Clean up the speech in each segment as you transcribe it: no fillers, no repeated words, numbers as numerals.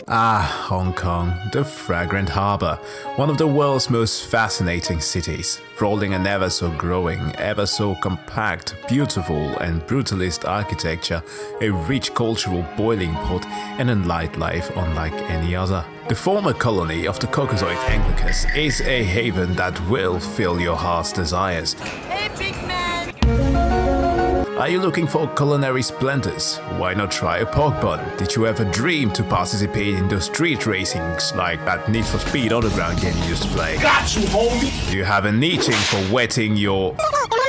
Ah, Hong Kong, the fragrant harbor, one of the world's most fascinating cities, rolling and ever so growing, ever so compact, beautiful and brutalist architecture, a rich cultural boiling pot, and a nightlife unlike any other. The former colony of the Caucasoid Anglicans is a haven that will fill your heart's desires. Hey, big man! Are you looking for culinary splendors? Why not try a pork bun? Did you ever dream to participate in those street racings like that Need for Speed Underground game you used to play? Got you, homie! Do you have an itching for wetting your...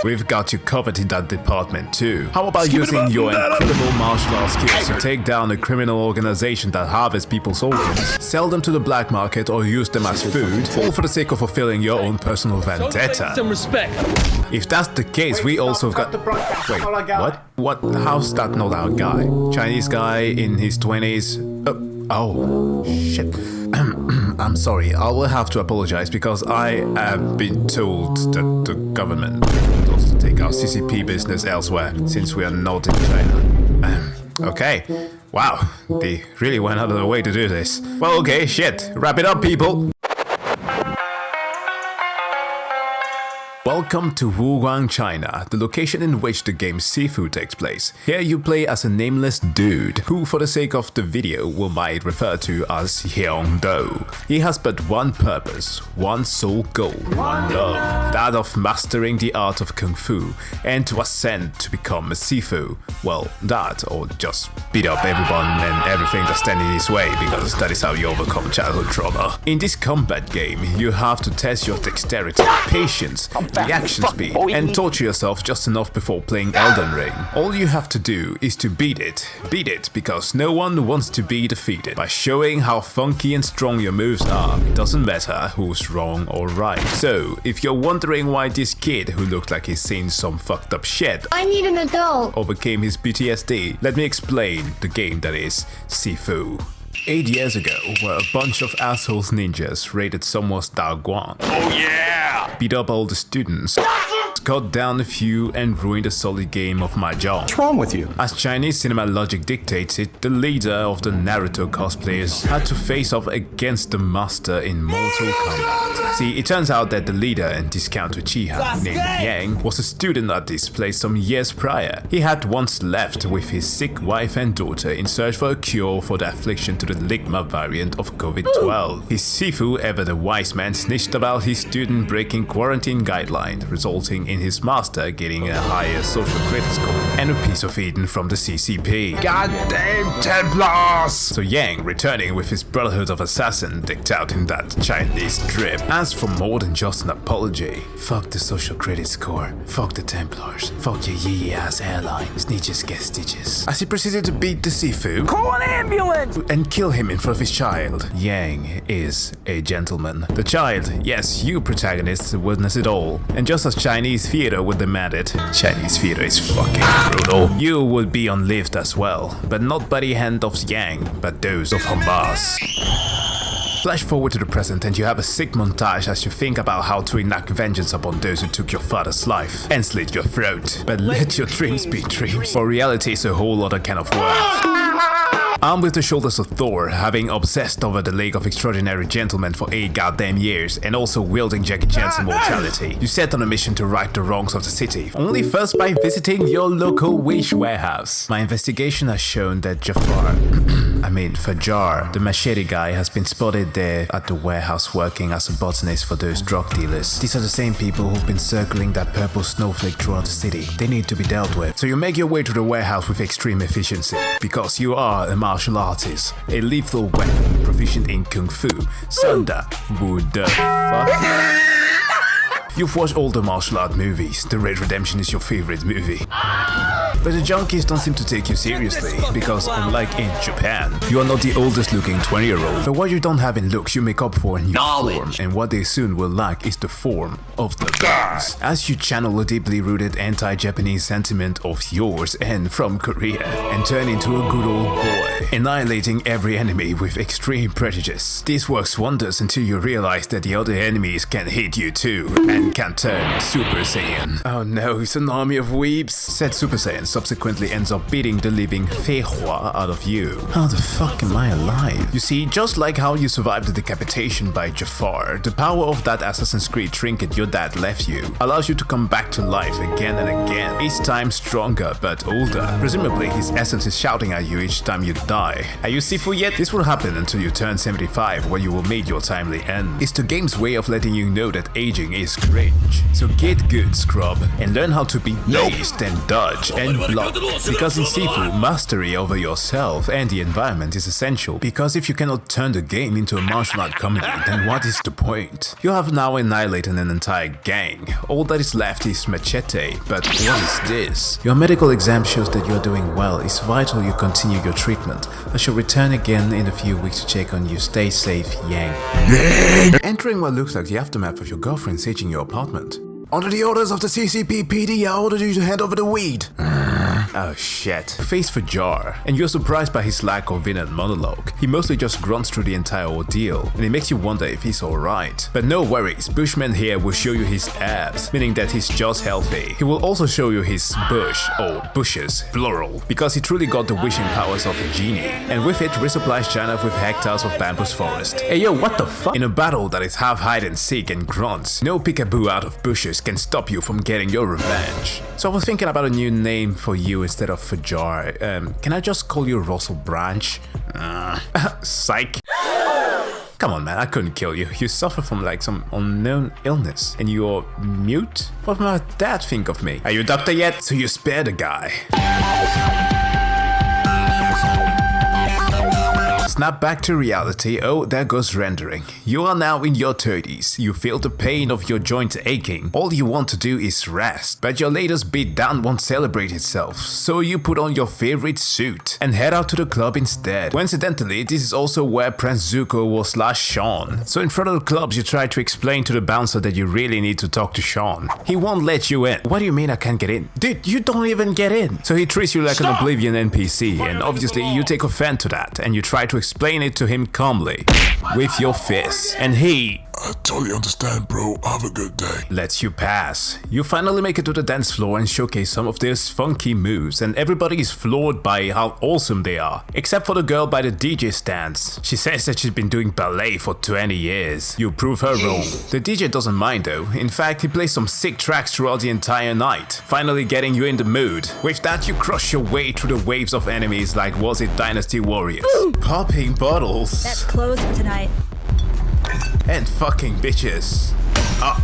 We've got you covered in that department too. How about using your incredible martial arts skills to take down a criminal organization that harvests people's organs, sell them to the black market or use them as food, all for the sake of fulfilling your own personal vendetta? Some respect. If that's the case, we also got... Wait, what? What? How's that not our guy? Chinese guy in his 20s? Oh, shit. I'm sorry, I will have to apologize because I have been told that the government wants us to take our CCP business elsewhere since we are not in China. Okay. Wow, they really went out of their way to do this. Well, okay, shit. Wrap it up, people. Welcome to Wuguang, China, the location in which the game Sifu takes place. Here you play as a nameless dude, who for the sake of the video we might refer to as Hyongdo. He has but one purpose, one sole goal, one love, that of mastering the art of Kung Fu and to ascend to become a Sifu. Well, that or just beat up everyone and everything that's standing in his way because that is how you overcome childhood trauma. In this combat game, you have to test your dexterity, patience, reaction speed, and torture yourself just enough before playing Elden Ring. All you have to do is to beat it because no one wants to be defeated. By showing how funky and strong your moves are, it doesn't matter who's wrong or right. So, if you're wondering why this kid who looked like he's seen some fucked up shit I need an adult. overcame his PTSD, let me explain the game that is Sifu. 8 years ago, where a bunch of assholes ninjas raided someone's Daoguang. Oh yeah! Beat up all the students, cut down a few and ruined a solid game of Mahjong. What's wrong with you? As Chinese cinema logic dictates it, the leader of the Naruto cosplayers had to face off against the master in Mortal Kombat. See, it turns out that the leader and discount Uchiha, named Yang, was a student at this place some years prior. He had once left with his sick wife and daughter in search for a cure for the affliction to the Ligma variant of COVID-12. His Sifu, ever the wise man, snitched about his student breaking quarantine guidelines, resulting in his master getting a higher social credit score and a piece of Eden from the CCP. Goddamn Templars! So Yang, returning with his Brotherhood of Assassin decked out in that Chinese drip, asked for more than just an apology. Fuck the social credit score, fuck the Templars, fuck your yee-ass airline, snitches get stitches. As he proceeded to beat the Sifu, Call an ambulance! and kill him in front of his child. Yang is a gentleman. The child, yes, you protagonists witness it all. And just as Chinese theater would demand it, Chinese theater is fucking brutal, you would be unlived as well. But not by the hand of Yang, but those of Hamas. Flash forward to the present and you have a sick montage as you think about how to enact vengeance upon those who took your father's life and slit your throat. But let your dreams be dreams, for reality is a whole other kind of world. Armed with the shoulders of Thor, having obsessed over the League of Extraordinary Gentlemen for 8 goddamn years, and also wielding Jackie Chan's immortality, you set on a mission to right the wrongs of the city, only first by visiting your local wish warehouse. My investigation has shown that Fajar, the machete guy, has been spotted there at the warehouse working as a botanist for those drug dealers. These are the same people who've been circling that purple snowflake throughout the city. They need to be dealt with. So you make your way to the warehouse with extreme efficiency, because you are a martial artist, a lethal weapon, proficient in Kung Fu. Sunda, who the fuck? You've watched all the martial art movies. The Red Redemption is your favorite movie. But the junkies don't seem to take you seriously, because unlike in Japan, you are not the oldest looking 20-year-old. But what you don't have in looks you make up for in your form, and what they soon will lack is the form of the guns. As you channel a deeply rooted anti-Japanese sentiment of yours and from Korea, and turn into a good old boy, annihilating every enemy with extreme prejudice. This works wonders until you realize that the other enemies can hit you too, and can turn Super Saiyan. Oh no, it's an army of weeps, said Super Saiyans and subsequently ends up beating the living Feihua out of you. How the fuck am I alive? You see, just like how you survived the decapitation by Jafar, the power of that Assassin's Creed trinket your dad left you allows you to come back to life again and again, each time stronger but older. Presumably his essence is shouting at you each time you die. Are you Sifu yet? This will happen until you turn 75, when you will meet your timely end. It's the game's way of letting you know that aging is cringe. So get good, scrub, and learn how to be dazed and dodge and block. Because in Sifu, mastery over yourself and the environment is essential. Because if you cannot turn the game into a martial art comedy, then what is the point? You have now annihilated an entire gang. All that is left is machete, but what is this? Your medical exam shows that you are doing well. It's vital you continue your treatment. I shall return again in a few weeks to check on you. Stay safe, Yang. Entering what looks like the aftermath of your girlfriend sieging your apartment. Under the orders of the CCP-PD, I ordered you to hand over the weed. Oh shit. Face for Jar, and you're surprised by his lack of inner monologue. He mostly just grunts through the entire ordeal, and it makes you wonder if he's alright. But no worries, Bushman here will show you his abs, meaning that he's just healthy. He will also show you his bush, or bushes, plural, because he truly got the wishing powers of a genie, and with it resupplies China with hectares of bamboo forest. Hey yo, what the fuck? In a battle that is half hide and seek and grunts, no peekaboo out of bushes can stop you from getting your revenge. So I was thinking about a new name for you instead of Fajar. Can I just call you Russell Branch? Psych. Come on man, I couldn't kill you. You suffer from like some unknown illness. And you're mute? What will my dad think of me? Are you a doctor yet? So you spare the guy. Snap back to reality. Oh, there goes rendering. You are now in your 30s. You feel the pain of your joints aching. All you want to do is rest. But your latest beatdown won't celebrate itself. So you put on your favorite suit and head out to the club instead. Coincidentally, this is also where Prince Zuko was last Sean. So in front of the clubs, you try to explain to the bouncer that you really need to talk to Sean. He won't let you in. What do you mean I can't get in? Dude, you don't even get in. So he treats you like an Oblivion NPC, and obviously you take offense to that and you try to explain it to him calmly with your fists, and he I totally understand, bro. Have a good day. lets you pass. You finally make it to the dance floor and showcase some of those funky moves, and everybody is floored by how awesome they are, except for the girl by the DJ stands. She says that she's been doing ballet for 20 years. You prove her wrong. The DJ doesn't mind though. In fact, he plays some sick tracks throughout the entire night, finally getting you in the mood. With that, you crush your way through the waves of enemies like was it Dynasty Warriors. Popping bottles. That's closed for tonight. And fucking bitches. Up.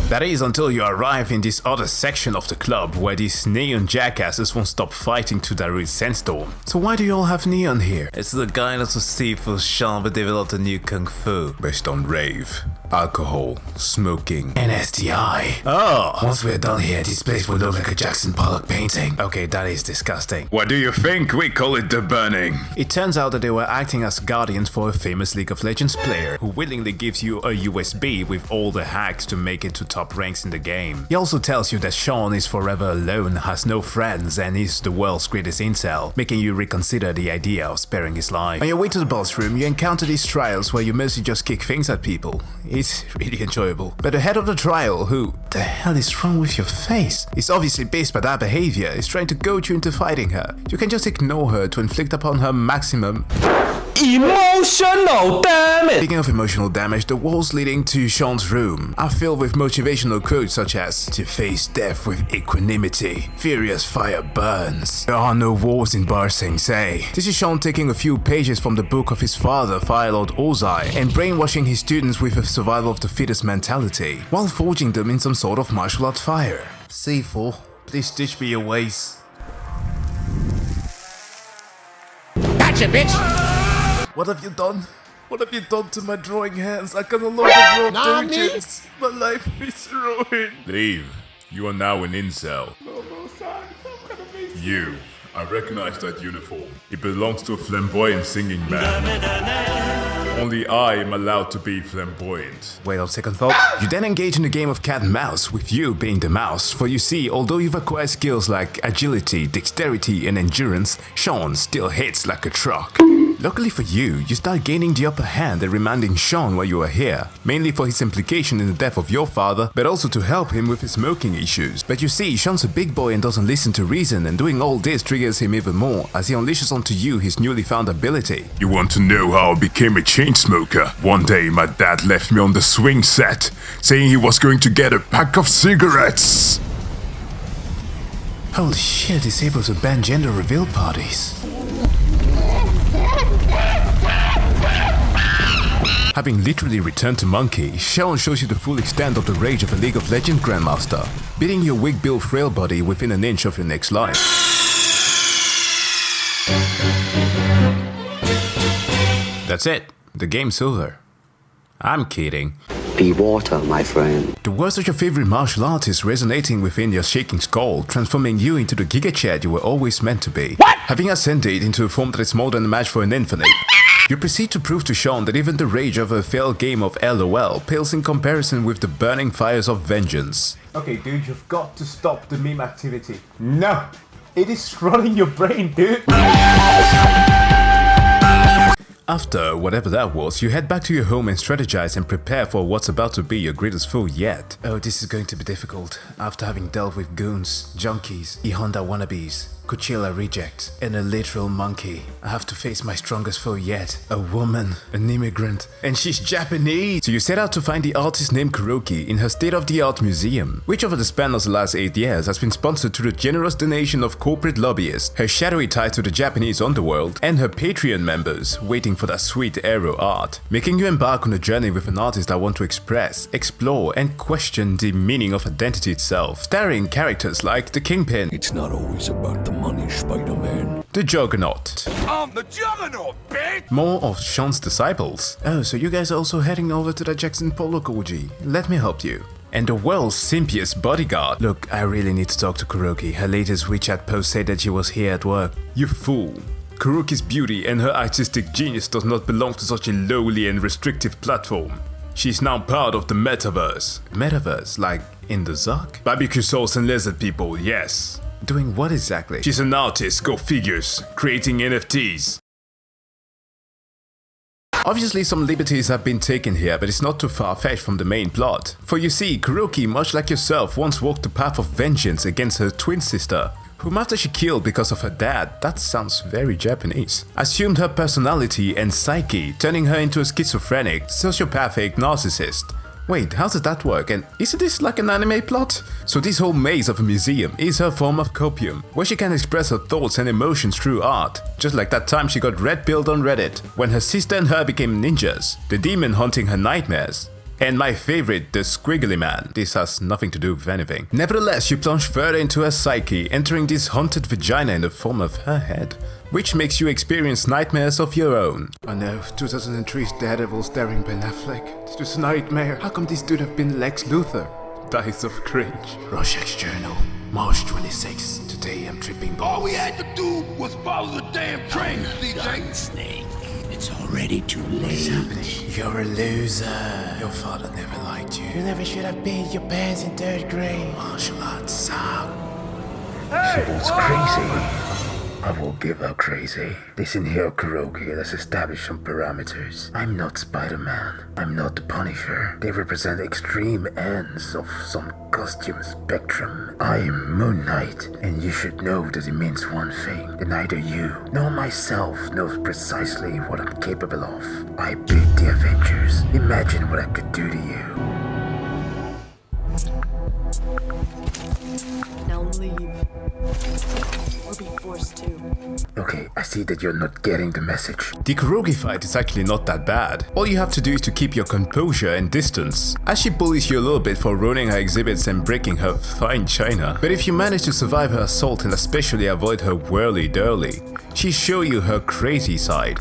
That is until you arrive in this other section of the club where these neon jackasses won't stop fighting to dilute sandstorm. So why do you all have neon here? It's the guidance of Sifu Sean developed a new kung fu based on rave, alcohol, smoking, and STI. Oh, once we're done here, this place will look like a Jackson Pollock painting. Okay, that is disgusting. What do you think? We call it the burning. It turns out that they were acting as guardians for a famous League of Legends player who willingly gives you a USB with all the hacks to make it to top ranks in the game. He also tells you that Sean is forever alone, has no friends, and is the world's greatest incel, making you reconsider the idea of sparing his life. On your way to the boss room, you encounter these trials where you mostly just kick things at people. It's really enjoyable. But the head of the trial, who the hell is wrong with your face, is obviously pissed by that behavior, is trying to goad you into fighting her. You can just ignore her to inflict upon her maximum emotional damage. Speaking of emotional damage, the walls leading to Sean's room are filled with motivational quotes such as to face death with equanimity, furious fire burns, there are no wars in Bar Sing Se. This is Sean taking a few pages from the book of his father, Fire Lord Ozai, and brainwashing his students with a survival of the fittest mentality, while forging them in some sort of martial art fire. Sifu, please teach me your ways. Gotcha, bitch. What have you done? What have you done to my drawing hands? I can no longer draw digits. My life is ruined. Leave. You are now an incel. You. I recognize that uniform. It belongs to a flamboyant singing man. Only I am allowed to be flamboyant. Wait, on second thought, you then engage in a game of cat and mouse, with you being the mouse, for you see, although you've acquired skills like agility, dexterity, and endurance, Sean still hits like a truck. Luckily for you, you start gaining the upper hand and reminding Sean why you are here, mainly for his implication in the death of your father, but also to help him with his smoking issues. But you see, Sean's a big boy and doesn't listen to reason, and doing all this triggers him even more, as he unleashes onto you his newly found ability. You want to know how I became a chain smoker? One day my dad left me on the swing set, saying he was going to get a pack of cigarettes. Holy shit, he's able to ban gender reveal parties. Having literally returned to Monkey, Sean shows you the full extent of the rage of a League of Legends Grandmaster, beating your weak-built frail body within an inch of your next life. That's it. The game's over. I'm kidding. Be water, my friend. The words of your favorite martial artist resonating within your shaking skull, transforming you into the Giga Chad you were always meant to be. What? Having ascended into a form that is more than a match for an infinite, you proceed to prove to Sean that even the rage of a failed game of LOL pales in comparison with the burning fires of vengeance. Okay, dude, you've got to stop the meme activity. No! It is running your brain, dude! After whatever that was, you head back to your home and strategize and prepare for what's about to be your greatest foe yet. Oh, this is going to be difficult. After having dealt with goons, junkies, E-Honda wannabes, Coachella rejects, and a literal monkey, I have to face my strongest foe yet. A woman, an immigrant, and she's Japanese! So you set out to find the artist named Kuroki in her state-of-the-art museum, which over the span of the last 8 years has been sponsored through the generous donation of corporate lobbyists, her shadowy tie to the Japanese underworld, and her Patreon members, waiting for that sweet aero art, making you embark on a journey with an artist that want to express, explore, and question the meaning of identity itself, starring characters like the Kingpin. It's not always about the money, Spider-Man. The Juggernaut. I'm the Juggernaut, bitch! More of Sean's disciples. Oh, so you guys are also heading over to the Jackson Pollock OG. Let me help you. And the world's simpiest bodyguard. Look, I really need to talk to Kuroki. Her latest WeChat post said that she was here at work. You fool. Kuroki's beauty and her artistic genius does not belong to such a lowly and restrictive platform. She's now part of the metaverse. Metaverse? Like in the Zuck? Barbecue sauce and lizard people, yes. Doing what exactly? She's an artist, go figures, creating NFTs. Obviously some liberties have been taken here, but it's not too far-fetched from the main plot. For you see, Kuroki, much like yourself, once walked the path of vengeance against her twin sister, whom after she killed because of her dad, that sounds very Japanese, assumed her personality and psyche, turning her into a schizophrenic, sociopathic narcissist. Wait, how does that work? And isn't this like an anime plot? So this whole maze of a museum is her form of copium, where she can express her thoughts and emotions through art. Just like that time she got red-pilled on Reddit, when her sister and her became ninjas, the demon haunting her nightmares. And my favorite, the Squiggly Man. This has nothing to do with anything. Nevertheless, you plunge further into her psyche, entering this haunted vagina in the form of her head, which makes you experience nightmares of your own. Oh no, 2003's Daredevil starring Ben Affleck. This was a nightmare. How come this dude have been Lex Luthor? Dice of cringe. Rorschach's Journal, March 26. Today I'm tripping balls. All we had to do was follow the damn train, CJ. Snake. It's already too late. You're a loser. Your father never liked you. You never should have peed your pants in 3rd grade. Martial arts suck. She was crazy. I will give her crazy. Listen here, Kuroki, let's establish some parameters. I'm not Spider-Man. I'm not the Punisher. They represent extreme ends of some costume spectrum. I am Moon Knight, and you should know that it means one thing, that neither you nor myself knows precisely what I'm capable of. I beat the Avengers. Imagine what I could do to you. Now leave. Or be forced to. Okay, I see that you're not getting the message. The Kuroki fight is actually not that bad. All you have to do is to keep your composure and distance, as she bullies you a little bit for ruining her exhibits and breaking her fine china. But if you manage to survive her assault and especially avoid her whirly-durly, she'll show you her crazy side.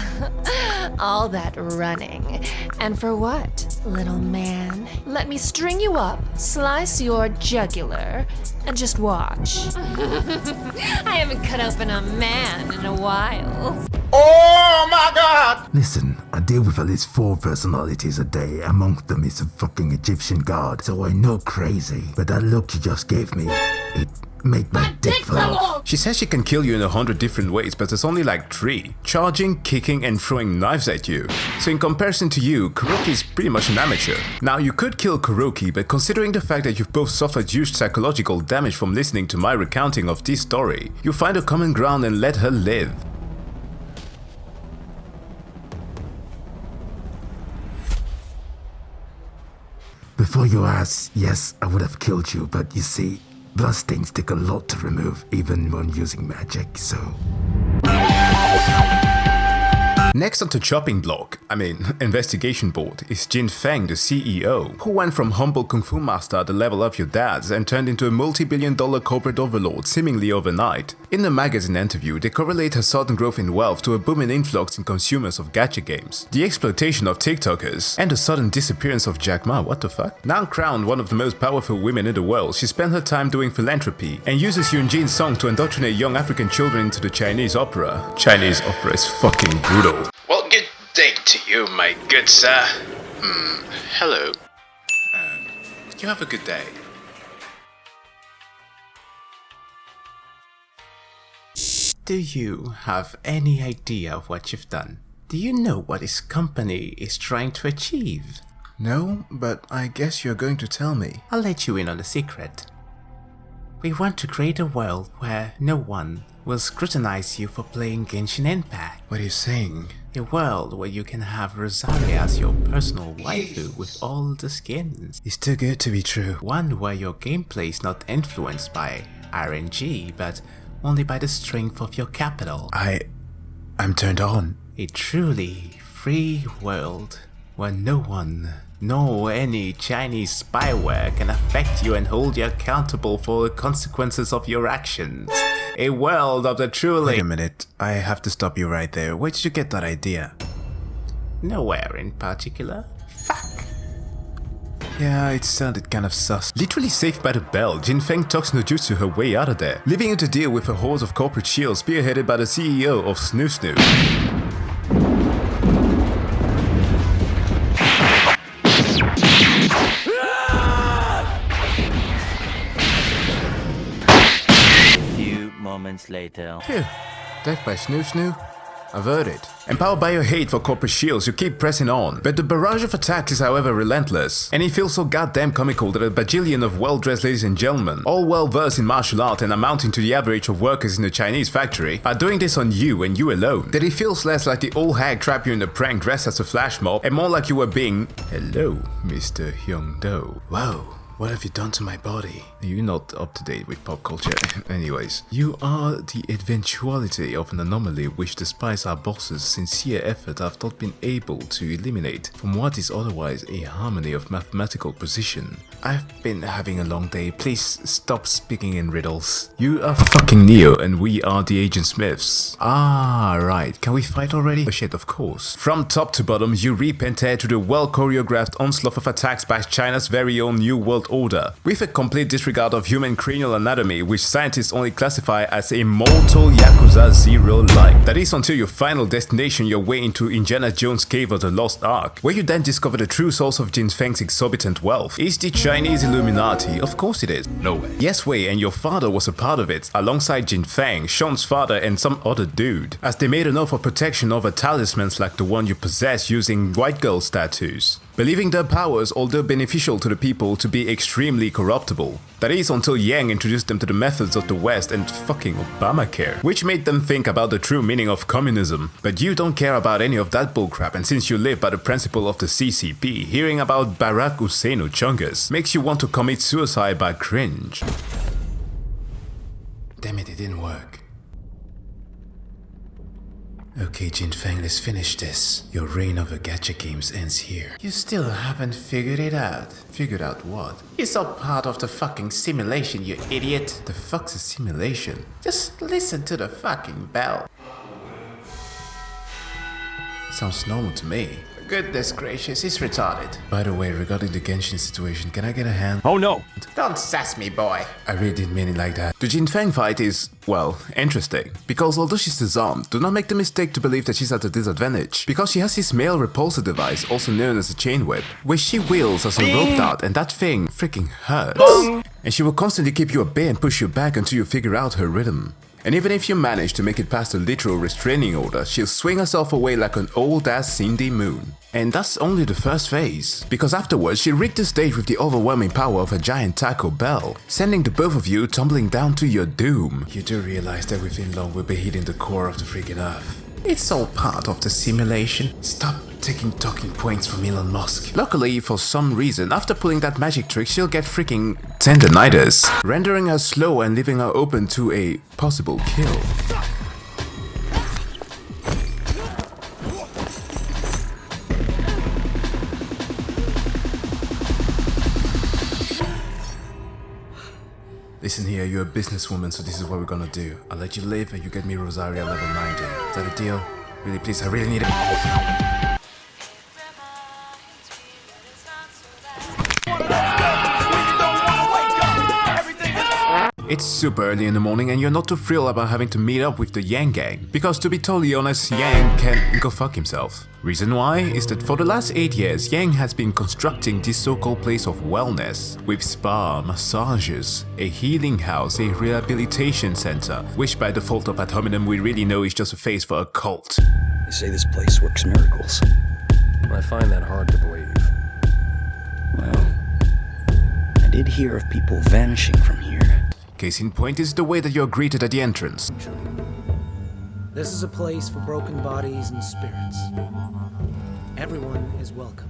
All that running. And for what, little man? Let me string you up, slice your jugular, and just watch. I haven't cut open a man in a while. Oh my God! Listen, I deal with at least 4 personalities a day. Amongst them is a fucking Egyptian god, so I know crazy. But that look you just gave me, it make my dick fall off. She says she can kill you in 100 different ways, but there's only like 3. Charging, kicking, and throwing knives at you. So in comparison to you, Kuroki is pretty much an amateur. Now you could kill Kuroki, but considering the fact that you've both suffered huge psychological damage from listening to my recounting of this story, you find a common ground and let her live. Before you ask, yes, I would have killed you, but you see, bloodstains take a lot to remove, even when using magic, so... Next on the chopping block, investigation board, is Jin Feng, the CEO, who went from humble kung fu master at the level of your dad's and turned into a multi-billion-dollar corporate overlord seemingly overnight. In the magazine interview, they correlate her sudden growth in wealth to a booming influx in consumers of gacha games, the exploitation of TikTokers, and the sudden disappearance of Jack Ma. What the fuck? Now crowned one of the most powerful women in the world, she spent her time doing philanthropy and uses Yun Jin's song to indoctrinate young African children into the Chinese opera. Chinese opera is fucking brutal. Well, good day to you, my good sir. Hello. You have a good day. Do you have any idea of what you've done? Do you know what this company is trying to achieve? No, but I guess you're going to tell me. I'll let you in on a secret. We want to create a world where no one will scrutinize you for playing Genshin Impact. What are you saying? A world where you can have Rosalia as your personal waifu with all the skins. It's too good to be true. One where your gameplay is not influenced by RNG, but only by the strength of your capital. I'm turned on. A truly free world where no one, nor any Chinese spyware can affect you and hold you accountable for the consequences of your actions. A world of the truly— Wait a minute, I have to stop you right there. Where did you get that idea? Nowhere in particular. Fuck. Yeah, it sounded kind of sus. Literally saved by the bell, Jin Feng talks no jutsu her way out of there, leaving her to deal with a horde of corporate shields spearheaded by the CEO of Snoo Snoo. Moments later. Phew. Death by Snoo Snoo? Averted. Empowered by your hate for corporate shields, you keep pressing on, but the barrage of attacks is however relentless, and it feels so goddamn comical that a bajillion of well-dressed ladies and gentlemen, all well-versed in martial art and amounting to the average of workers in a Chinese factory, are doing this on you and you alone, that it feels less like the old hag trapped you in a prank dressed as a flash mob, and more like you were being— Hello, Mr. Hyung-do. Wow. What have you done to my body? You're not up to date with pop culture. Anyways, you are the eventuality of an anomaly which, despite our boss's sincere effort, have not been able to eliminate from what is otherwise a harmony of mathematical precision. I've been having a long day. Please stop speaking in riddles. You are fucking Neo and we are the Agent Smiths. Ah, right. Can we fight already? Oh shit, of course. From top to bottom, you reap and tear to the well-choreographed onslaught of attacks by China's very own New World Order, with a complete disregard of human cranial anatomy, which scientists only classify as a mortal Yakuza Zero-like. That is until your final destination, your way into Indiana Jones' Cave of the Lost Ark, where you then discover the true source of Jin Feng's exorbitant wealth. Is the Chinese Illuminati? Of course it is. No way. Yes way, and your father was a part of it, alongside Jin Feng, Sean's father, and some other dude, as they made an oath of protection over talismans like the one you possess using white girl statues, believing their powers, although beneficial to the people, to be extremely corruptible. That is until Yang introduced them to the methods of the West and fucking Obamacare, which made them think about the true meaning of communism. But you don't care about any of that bullcrap, and since you live by the principle of the CCP, hearing about Barack Hussein Chungus makes you want to commit suicide by cringe. Damn it, it didn't work. Okay, Jin Feng, let's finish this. Your reign over gacha games ends here. You still haven't figured it out. Figured out what? It's all part of the fucking simulation, you idiot. The fuck's a simulation? Just listen to the fucking bell. Sounds normal to me. Goodness gracious, he's retarded. By the way, regarding the Genshin situation, can I get a hand? Oh no! Don't sass me, boy. I really didn't mean it like that. The Jin Fang fight is, well, interesting. Because although she's disarmed, do not make the mistake to believe that she's at a disadvantage. Because she has this male repulsor device, also known as a chain whip, which she wields as a rope dart, and that thing freaking hurts. And she will constantly keep you at bay and push you back until you figure out her rhythm. And even if you manage to make it past the literal restraining order, she'll swing herself away like an old-ass Cindy Moon. And that's only the first phase, because afterwards she rigged the stage with the overwhelming power of a giant Taco Bell, sending the both of you tumbling down to your doom. You do realize that within long we'll be hitting the core of the freaking Earth. It's all part of the simulation. Stop taking talking points from Elon Musk. Luckily, for some reason, after pulling that magic trick, she'll get freaking tendinitis, rendering her slow and leaving her open to a possible kill. Listen here, you're a businesswoman, so this is what we're gonna do. I'll let you live and you get me Rosaria level 90. Is that a deal? Really, please, I really need it. It's super early in the morning and you're not too thrilled about having to meet up with the Yang gang. Because to be totally honest, Yang can go fuck himself. Reason why is that for the last 8 years, Yang has been constructing this so-called place of wellness with spa, massages, a healing house, a rehabilitation center, which by default of ad hominem we really know is just a face for a cult. They say this place works miracles. I find that hard to believe. Well, I did hear of people vanishing from here. Case in point is the way that you're greeted at the entrance. This is a place for broken bodies and spirits. Everyone is welcome,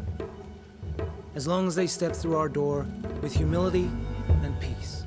as long as they step through our door with humility and peace.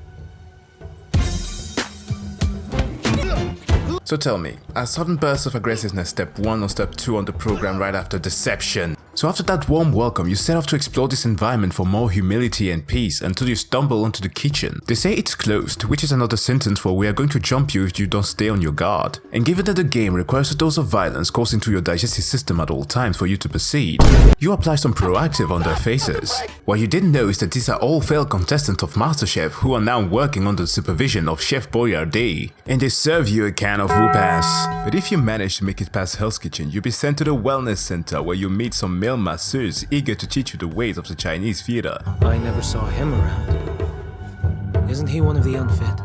So tell me, a sudden burst of aggressiveness step 1 or step 2 on the program right after deception? So after that warm welcome, you set off to explore this environment for more humility and peace until you stumble onto the kitchen. They say it's closed, which is another sentence for we are going to jump you if you don't stay on your guard. And given that the game requires a dose of violence coursing through your digestive system at all times for you to proceed, you apply some proactive on their faces. What you didn't know is that these are all failed contestants of MasterChef who are now working under the supervision of Chef Boyardee, and they serve you a can of whoop-ass. But if you manage to make it past Hell's Kitchen, you'll be sent to the wellness center where you meet some male masseurs eager to teach you the ways of the Chinese theater. I never saw him around. Isn't he one of the unfit?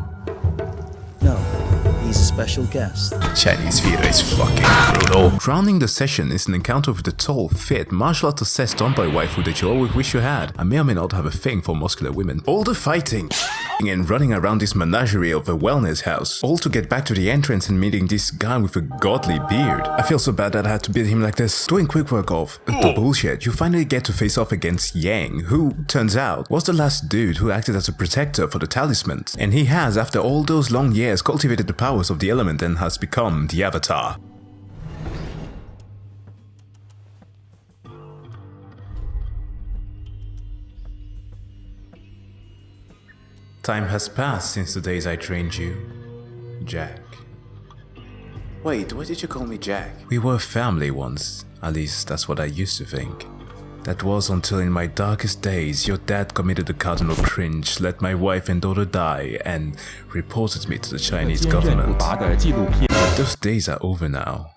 No, he's a special guest. Chinese theater is fucking brutal. Crowning the session is an encounter with the tall, fit, martial arts assessed tomboy waifu that you always wish you had. I may or may not have a thing for muscular women. All the fighting and running around this menagerie of a wellness house, all to get back to the entrance and meeting this guy with a godly beard. I feel so bad that I had to beat him like this. Doing quick work of the bullshit, you finally get to face off against Yang, who, turns out, was the last dude who acted as a protector for the talisman. And he has, after all those long years, cultivated the powers of the element and has become the Avatar. Time has passed since the days I trained you, Jack. Wait, why did you call me Jack? We were family once, at least that's what I used to think. That was until in my darkest days, your dad committed the cardinal cringe, let my wife and daughter die, and reported me to the Chinese government. Those days are over now.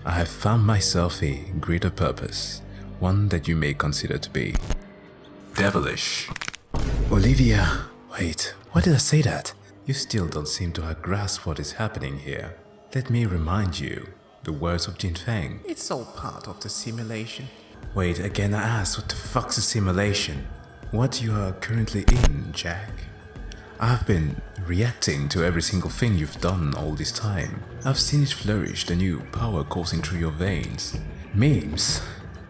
I have found myself a greater purpose, one that you may consider to be devilish. Olivia, wait, why did I say that? You still don't seem to have grasped what is happening here. Let me remind you, the words of Jin Fang. It's all part of the simulation. Wait, again I asked, what the fuck's a simulation? What you are currently in, Jack? I've been reacting to every single thing you've done all this time. I've seen it flourish, the new power coursing through your veins. Memes.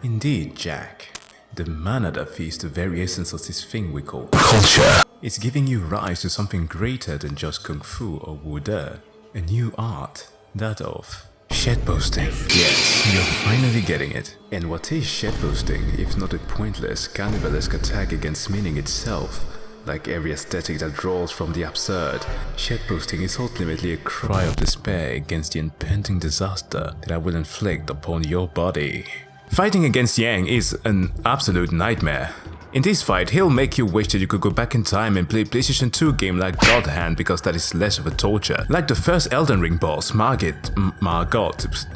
Indeed, Jack. The mana that feeds the very essence of this thing we call culture. It's giving you rise to something greater than just Kung Fu or Wude. A new art, that of shitposting. Yes, you're finally getting it. And what is shitposting if not a pointless, cannibalistic attack against meaning itself? Like every aesthetic that draws from the absurd, shitposting is ultimately a cry of despair against the impending disaster that I will inflict upon your body. Fighting against Yang is an absolute nightmare. In this fight, he'll make you wish that you could go back in time and play PlayStation 2 game like God Hand because that is less of a torture. Like the first Elden Ring boss, Margot,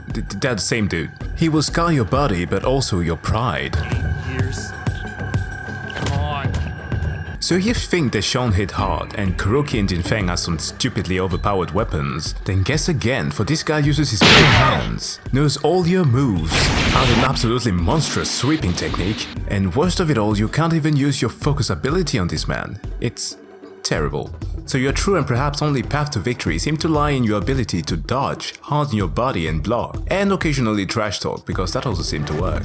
they're the same dude. He will scar your body but also your pride. So you think that Sean hit hard and Kuroki and Jinfeng are some stupidly overpowered weapons, then guess again, for this guy uses his bare hands, knows all your moves, has an absolutely monstrous sweeping technique, and worst of it all, you can't even use your focus ability on this man. It's terrible. So your true and perhaps only path to victory seemed to lie in your ability to dodge, harden your body and block, and occasionally trash talk, because that also seemed to work.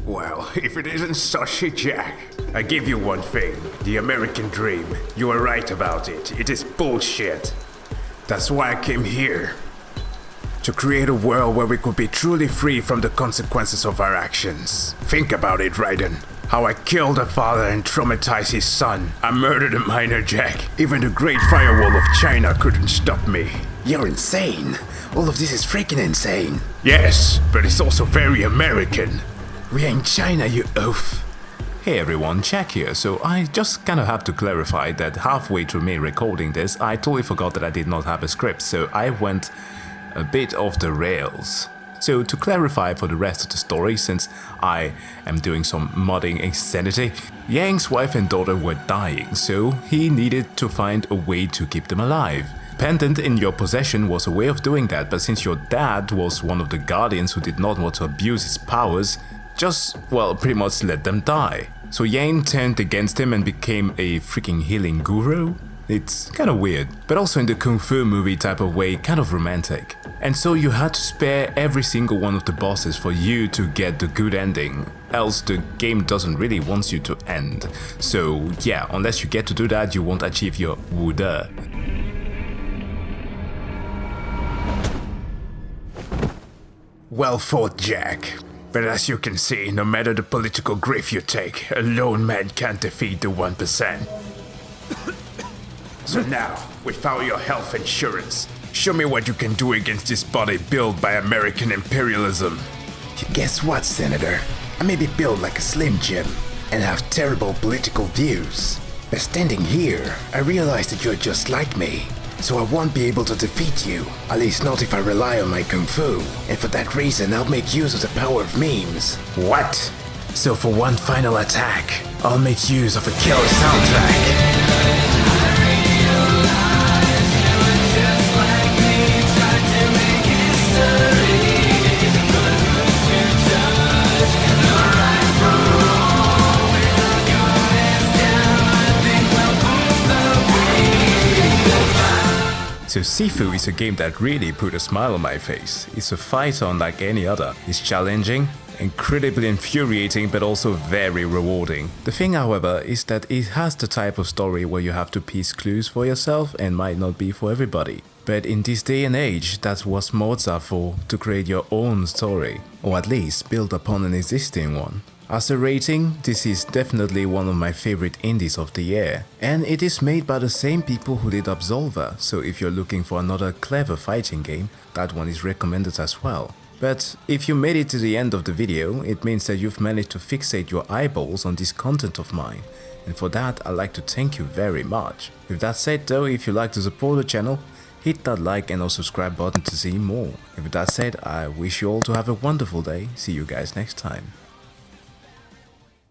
Well, if it isn't Sausage Jack, I give you one thing. The American dream. You are right about it. It is bullshit. That's why I came here. To create a world where we could be truly free from the consequences of our actions. Think about it, Raiden. How I killed a father and traumatized his son. I murdered a minor Jack. Even the Great Firewall of China couldn't stop me. You're insane. All of this is freaking insane. Yes, but it's also very American. We're in China, you oaf. Hey everyone, Jack here. So I just kind of have to clarify that halfway through me recording this, I totally forgot that I did not have a script, so I went a bit off the rails. So to clarify for the rest of the story, since I am doing some modding insanity, Yang's wife and daughter were dying, so he needed to find a way to keep them alive. Pendant in your possession was a way of doing that, but since your dad was one of the guardians who did not want to abuse his powers, just, well, pretty much let them die. So Yang turned against him and became a freaking healing guru? It's kind of weird, but also in the kung fu movie type of way, kind of romantic. And so you had to spare every single one of the bosses for you to get the good ending, else the game doesn't really want you to end. So yeah, unless you get to do that, you won't achieve your wude. Well fought, Jack. But as you can see, no matter the political grief you take, a lone man can't defeat the 1%. So now, without your health insurance, show me what you can do against this body built by American imperialism. Guess what, Senator? I may be built like a Slim Jim and have terrible political views. But standing here, I realize that you're just like me. So I won't be able to defeat you, at least not if I rely on my kung fu. And for that reason, I'll make use of the power of memes. What? So for one final attack, I'll make use of a killer soundtrack. So Sifu is a game that really put a smile on my face. It's a fight unlike any other. It's challenging, incredibly infuriating, but also very rewarding. The thing, however, is that it has the type of story where you have to piece clues for yourself and might not be for everybody. But in this day and age, that's what mods are for, to create your own story, or at least build upon an existing one. As a rating, this is definitely one of my favorite indies of the year, and it is made by the same people who did Absolver, so if you're looking for another clever fighting game, that one is recommended as well. But if you made it to the end of the video, it means that you've managed to fixate your eyeballs on this content of mine, and for that I'd like to thank you very much. With that said though, if you'd like to support the channel, hit that like and or subscribe button to see more. And with that said, I wish you all to have a wonderful day. See you guys next time.